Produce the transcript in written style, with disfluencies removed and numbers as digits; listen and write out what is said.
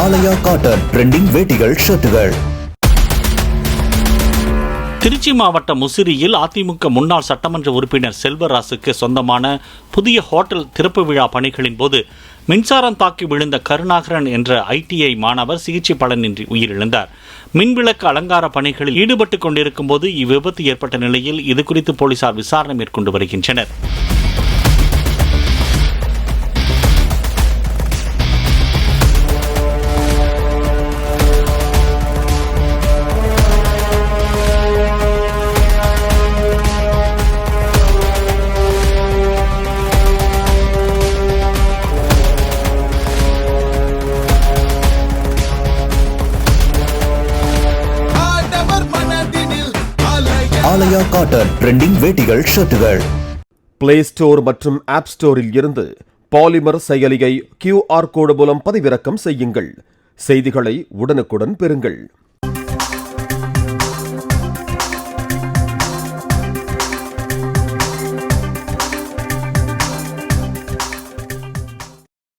ஆலயா cotton trending வேட்டிகள், ஷர்ட்டுகள். Trichy மாவட்டம் முசிறியில் அதிமுக முன்னாள் சட்டமன்ற உறுப்பினர் செல்வராசுக்கு சொந்தமான புதிய ஹோட்டல் திறப்பு விழா பணிகளின் போது மின்சாரம் தாக்கி விழுந்த கருணாகரன் என்ற ITI மாணவர் சிகிச்சை பலனின்றி உயிரிழந்தார். மின்விளக்கு அலங்கார பணிகளில் ஈடுபட்டுக் கொண்டிருக்கும் போது இவ்விபத்து ஏற்பட்ட நிலையில் இதுகுறித்து போலீசார் விசாரணை மேற்கொண்டு வருகின்றனர். ஆலயா காட்டன் ட்ரெண்டிங் வேட்டிகள், ஷர்ட்டுகள். பிளே ஸ்டோர் மற்றும் ஆப் ஸ்டோரில் இருந்து பாலிமர் செயலியை QR கோடு மூலம் பதிவிறக்கம் செய்யுங்கள். செய்திகளை உடனுக்குடன் பெறுங்கள்.